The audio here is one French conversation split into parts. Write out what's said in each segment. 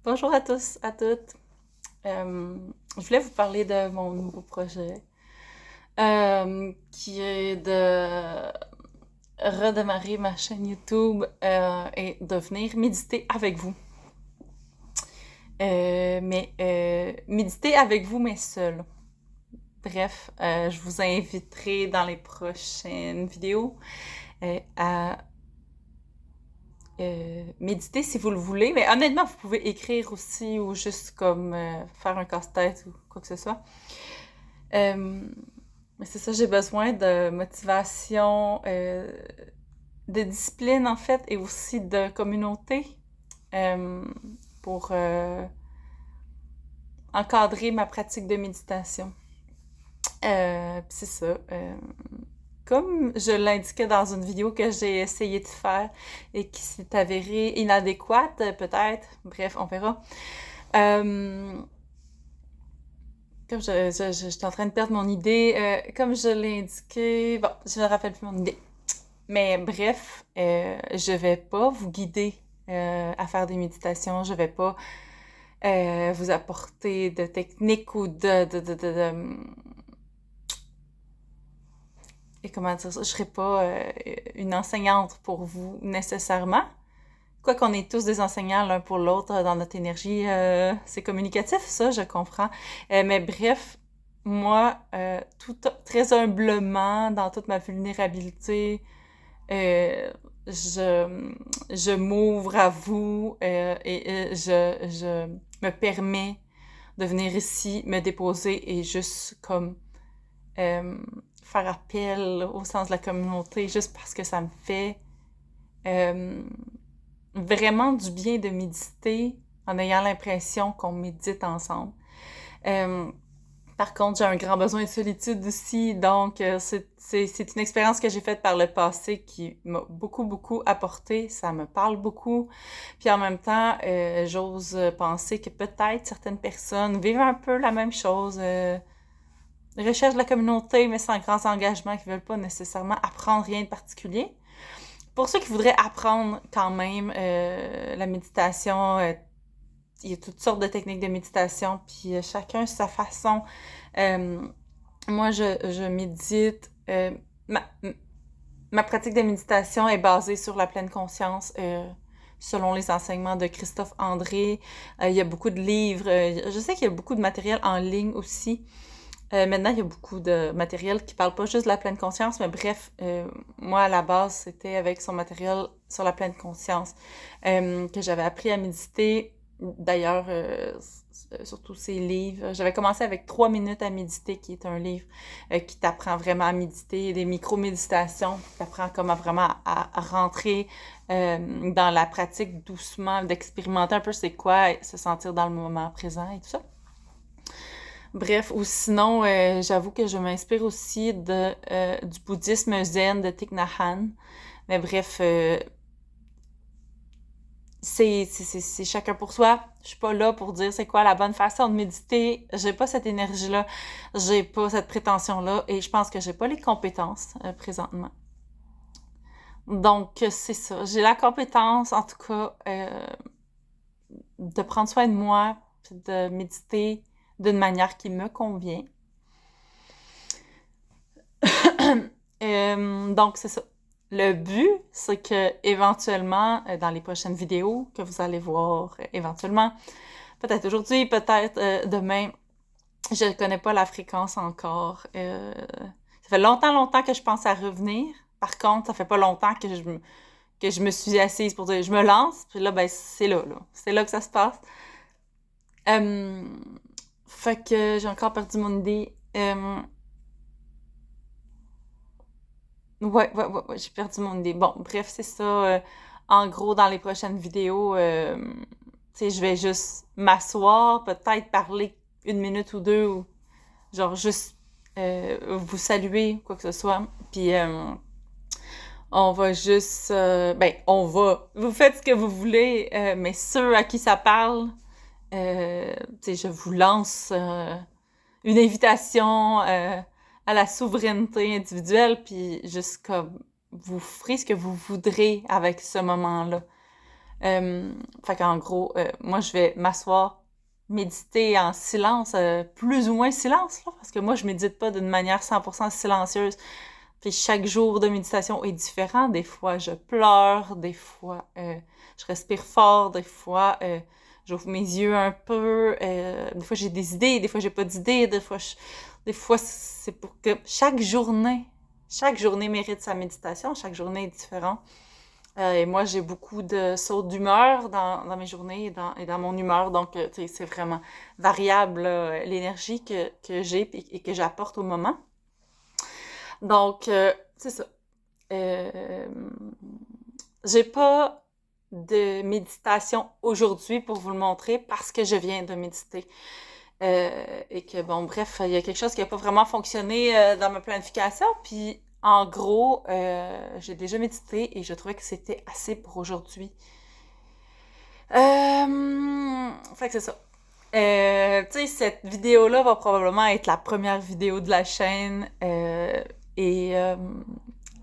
Bonjour à tous, à toutes. Je voulais vous parler de mon nouveau projet, qui est de redémarrer ma chaîne YouTube et de venir méditer avec vous. Méditer avec vous, mais seul. Bref, je vous inviterai dans les prochaines vidéos à méditer si vous le voulez. Mais honnêtement, vous pouvez écrire aussi ou juste comme faire un casse-tête ou quoi que ce soit. Mais c'est ça, j'ai besoin de motivation, de discipline en fait, et aussi de communauté euh, pour encadrer ma pratique de méditation. Puis c'est ça. Comme je l'indiquais dans une vidéo que j'ai essayé de faire et qui s'est avérée inadéquate, peut-être. Bref, on verra. Comme j'étais en train de perdre mon idée, comme je l'ai indiqué, bon, je ne me rappelle plus mon idée. Mais bref, je vais pas vous guider à faire des méditations, je vais pas vous apporter de techniques ou et comment dire ça, je serai pas une enseignante pour vous nécessairement. Quoi qu'on est tous des enseignants l'un pour l'autre dans notre énergie, c'est communicatif, ça, je comprends. Mais bref, moi, tout très humblement, dans toute ma vulnérabilité, euh, je m'ouvre à vous je me permets de venir ici, me déposer et juste comme euh, faire appel au sens de la communauté, juste parce que ça me fait euh, vraiment du bien de méditer en ayant l'impression qu'on médite ensemble. Euh, Par contre, j'ai un grand besoin de solitude aussi, donc c'est une expérience que j'ai faite par le passé qui m'a beaucoup, beaucoup apporté, ça me parle beaucoup, puis en même temps, j'ose penser que peut-être certaines personnes vivent un peu la même chose, recherchent de la communauté, mais sans grands engagements, qui veulent pas nécessairement apprendre rien de particulier. Pour ceux qui voudraient apprendre quand même la méditation, il y a toutes sortes de techniques de méditation, puis chacun sa façon. Euh, Moi, je médite. Ma pratique de méditation est basée sur la pleine conscience, selon les enseignements de Christophe André. Il y a beaucoup de livres. Je sais qu'il y a beaucoup de matériel en ligne aussi. Maintenant, il y a beaucoup de matériel qui parle pas juste de la pleine conscience, mais bref, moi, à la base, c'était avec son matériel sur la pleine conscience que j'avais appris à méditer. D'ailleurs, surtout ses livres. J'avais commencé avec 3 minutes à méditer, qui est un livre qui t'apprend vraiment à méditer, des micro-méditations, qui t'apprend comment vraiment à rentrer dans la pratique doucement, d'expérimenter un peu c'est quoi, se sentir dans le moment présent et tout ça. Bref, ou sinon, j'avoue que je m'inspire aussi du bouddhisme zen de Thich Nhat Hanh. Mais bref, c'est chacun pour soi. Je suis pas là pour dire c'est quoi la bonne façon de méditer. J'ai pas cette énergie-là. J'ai pas cette prétention-là. Et je pense que j'ai pas les compétences présentement. Donc, c'est ça. J'ai la compétence, en tout cas, de prendre soin de moi, puis de méditer d'une manière qui me convient. Donc, c'est ça. Le but, c'est que éventuellement, dans les prochaines vidéos que vous allez voir, éventuellement, peut-être aujourd'hui, peut-être demain, je ne connais pas la fréquence encore. Ça fait longtemps, longtemps que je pense à revenir. Par contre, ça fait pas longtemps que je me suis assise pour dire je me lance. Puis là, ben, c'est là, là. C'est là que ça se passe. Euh, Fait que j'ai encore perdu mon idée. Ouais, j'ai perdu mon idée. Bon, bref, c'est ça. En gros, dans les prochaines vidéos, tu sais, je vais juste m'asseoir, peut-être parler 1 minute ou deux, ou genre juste vous saluer, quoi que ce soit. Puis on va juste, ben, on va. Vous faites ce que vous voulez, mais ceux à qui ça parle, tu sais, je vous lance une invitation à la souveraineté individuelle, puis juste comme vous ferez ce que vous voudrez avec ce moment-là. Fait qu'en gros, moi, je vais m'asseoir, méditer en silence, plus ou moins silence, là, parce que moi, je médite pas d'une manière 100% silencieuse. Puis chaque jour de méditation est différent. Des fois, je pleure, des fois, je respire fort, des fois, j'ouvre mes yeux un peu, des fois, j'ai des idées, des fois, j'ai pas d'idées, des fois, c'est pour que chaque journée mérite sa méditation, chaque journée est différente. Et moi, j'ai beaucoup de sauts d'humeur dans mes journées et dans mon humeur. Donc, tu sais, c'est vraiment variable, là, l'énergie que j'ai et que j'apporte au moment. Donc, c'est ça. Euh, j'ai pas de méditation aujourd'hui pour vous le montrer parce que je viens de méditer. Et que, bon, bref, il y a quelque chose qui n'a pas vraiment fonctionné dans ma planification. Puis, en gros, j'ai déjà médité et je trouvais que c'était assez pour aujourd'hui. Fait que c'est ça. Tu sais, cette vidéo-là va probablement être la première vidéo de la chaîne et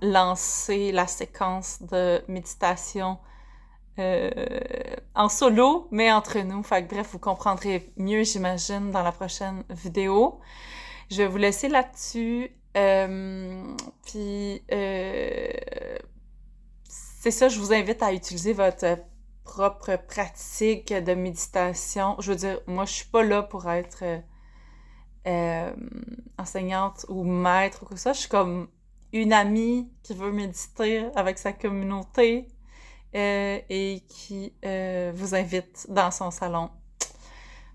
lancer la séquence de méditation euh, en solo, mais entre nous. Fait que bref, vous comprendrez mieux, j'imagine, dans la prochaine vidéo. Je vais vous laisser là-dessus. Puis, c'est ça, je vous invite à utiliser votre propre pratique de méditation. Je veux dire, moi, je suis pas là pour être euh, enseignante ou maître ou quoi que ça. Je suis comme une amie qui veut méditer avec sa communauté et qui vous invite dans son salon.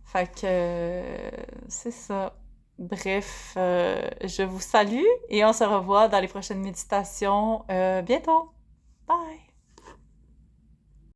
Fait que c'est ça. Bref, je vous salue et on se revoit dans les prochaines méditations bientôt. Bye!